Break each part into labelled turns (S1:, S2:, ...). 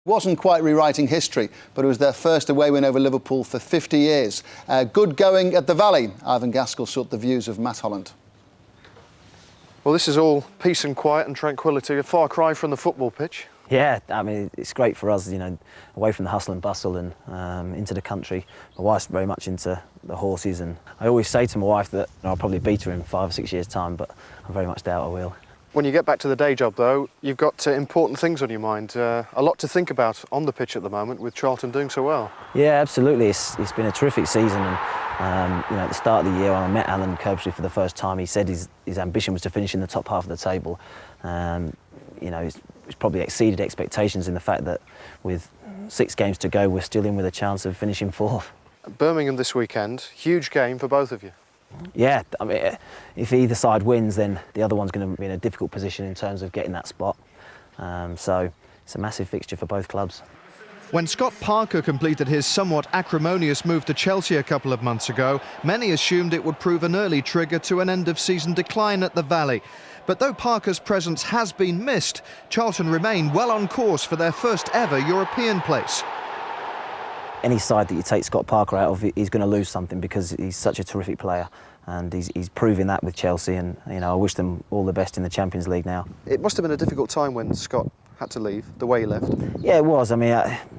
S1: Wasn't quite rewriting history, but it was their first away win over Liverpool for 50 years. Good going at the Valley. Ivan Gaskell sought the views of Matt Holland.
S2: Well, this is all peace and quiet and tranquility, a far cry from the football pitch.
S3: Yeah, I mean, it's great for us, you know, away from the hustle and bustle and into the country. My wife's very much into the horses, and I always say to my wife that I'll probably beat her in 5 or 6 years' time, but I very much doubt I will.
S2: When you get back to the day job, though, you've got important things on your mind. A lot to think about on the pitch at the moment, with Charlton doing so well.
S3: Yeah, absolutely. It's been a terrific season, and you know, at the start of the year, when I met Alan Kirkby for the first time, he said his ambition was to finish in the top half of the table. You know, it's probably exceeded expectations in the fact that with 6 games to go, we're still in with a chance of finishing 4th.
S2: Birmingham this weekend, huge game for both of you.
S3: Yeah, I mean, if either side wins, then the other one's going to be in a difficult position in terms of getting that spot. So it's a massive fixture for both clubs.
S4: When Scott Parker completed his somewhat acrimonious move to Chelsea a couple of months ago, many assumed it would prove an early trigger to an end-of-season decline at the Valley. But though Parker's presence has been missed, Charlton remain well on course for their first ever European place.
S3: Any side that you take Scott Parker out of, he's going to lose something because he's such a terrific player, and he's proving that with Chelsea. And you know, I wish them all the best in the Champions League now.
S2: It must have been a difficult time when Scott had to leave, the way he left.
S3: Yeah, it was. I mean,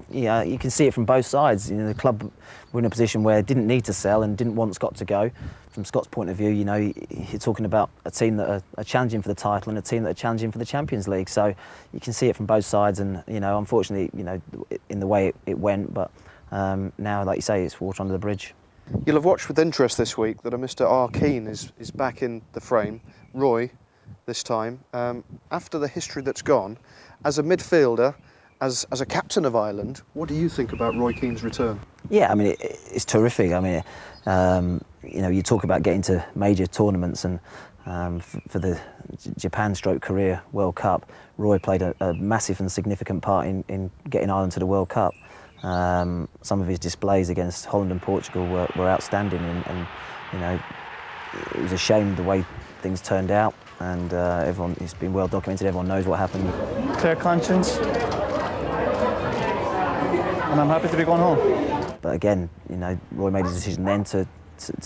S3: yeah, you can see it from both sides. You know, the club were in a position where it didn't need to sell and didn't want Scott to go. From Scott's point of view, you know, you're talking about a team that are challenging for the title and a team that are challenging for the Champions League. So you can see it from both sides. And you know, unfortunately, you know, in the way it went, but. Now, like you say, it's water under the bridge.
S2: You'll have watched with interest this week that a Mr. R. Keane is back in the frame. Roy, this time. After the history that's gone, as a midfielder, as a captain of Ireland, what do you think about Roy Keane's return?
S3: Yeah, I mean, it's terrific. I mean, you know, you talk about getting to major tournaments, and for the Japan/Korea World Cup, Roy played a massive and significant part in getting Ireland to the World Cup. Some of his displays against Holland and Portugal were outstanding, and you know, it was a shame the way things turned out, and it's been well documented, everyone knows what happened.
S5: Clear conscience, and I'm happy to be going home.
S3: But again, you know, Roy made a decision then to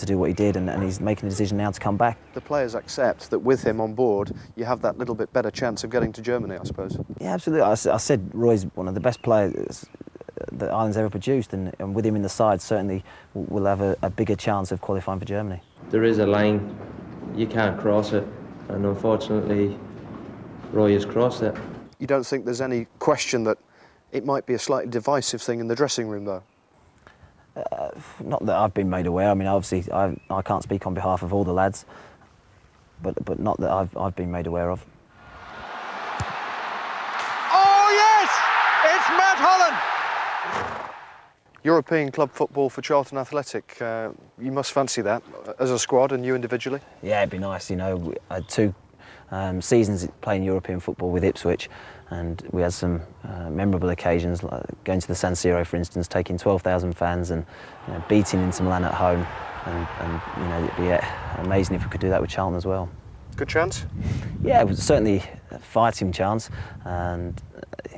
S3: do what he did, and he's making a decision now to come back.
S2: The players accept that with him on board, you have that little bit better chance of getting to Germany, I suppose.
S3: Yeah, absolutely. I said Roy's one of the best players that Ireland's ever produced, and with him in the side, certainly we'll have a bigger chance of qualifying for Germany.
S6: There is a line, you can't cross it, and unfortunately Roy has crossed it.
S2: You don't think there's any question that it might be a slightly divisive thing in the dressing room, though?
S3: Not that I've been made aware. I mean, obviously I can't speak on behalf of all the lads, but not that I've been made aware of.
S4: Oh yes! It's Matt Holland!
S2: European club football for Charlton Athletic. You must fancy that as a squad and you individually?
S3: Yeah, it'd be nice. You know, I had 2 seasons playing European football with Ipswich, and we had some memorable occasions, like going to the San Siro, for instance, taking 12,000 fans and you know, beating Inter Milan at home, and you know, it'd be amazing if we could do that with Charlton as well.
S2: Good chance?
S3: Yeah, it was certainly a fighting chance, and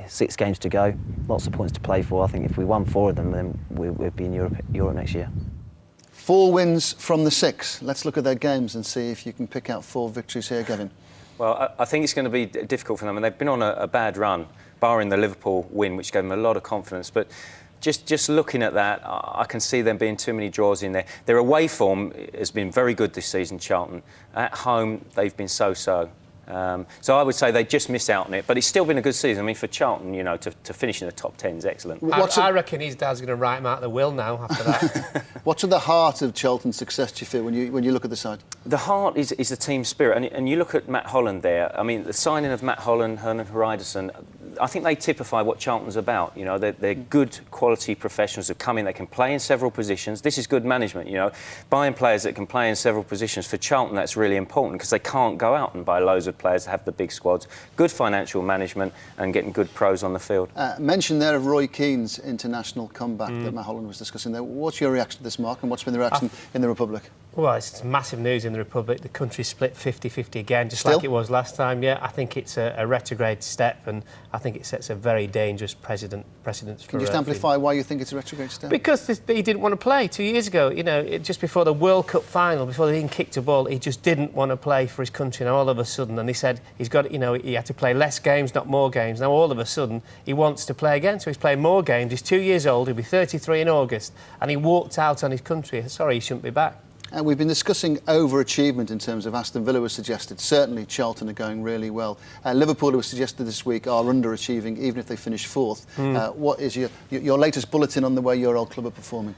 S3: 6 games to go, lots of points to play for. I think if we won 4 of them, then we'd be in Europe next year.
S1: 4 wins from the 6. Let's look at their games and see if you can pick out 4 victories here, Gavin.
S7: Well, I think it's going to be difficult for them, and they've been on a bad run, barring the Liverpool win, which gave them a lot of confidence. But just looking at that, I can see them being too many draws in there. Their away form has been very good this season, Charlton. At home, they've been so-so. So I would say they just missed out on it, but it's still been a good season. I mean, for Charlton, you know, to finish in the top 10 is excellent.
S8: I reckon his dad's going to write him out the will now after that.
S1: What's at the heart of Charlton's success, do you feel, when you look at the side?
S7: The heart is the team spirit, and you look at Matt Holland there. I mean, the signing of Matt Holland, Hernan Hreiderson, I think they typify what Charlton's about. You know, they're good quality professionals who come in, they can play in several positions. This is good management, you know. Buying players that can play in several positions, for Charlton that's really important, because they can't go out and buy loads of players that have the big squads. Good financial management and getting good pros on the field.
S1: Mention there of Roy Keane's international comeback that Matt Holland was discussing there. What's your reaction to this, Mark, and what's been the reaction in the Republic?
S8: Well, it's massive news in the Republic. The country's split 50-50 again, just
S1: Still?
S8: like it was last time. Yeah, I think it's a retrograde step, and I think it sets a very dangerous precedence for...
S1: Can you just amplify why you think it's a retrograde step?
S8: Because he didn't want to play 2 years ago. You know, just before the World Cup final, before they even kicked a ball, he just didn't want to play for his country. And all of a sudden, and he said he's got, you know, he had to play less games, not more games. Now all of a sudden, he wants to play again, so he's playing more games. He's 2 years old. He'll be 33 in August, and he walked out on his country. Sorry, he shouldn't be back.
S1: We've been discussing overachievement in terms of Aston Villa was suggested. Certainly Charlton are going really well. Liverpool, who was suggested this week, are underachieving even if they finish fourth. What is your latest bulletin on the way your old club are performing?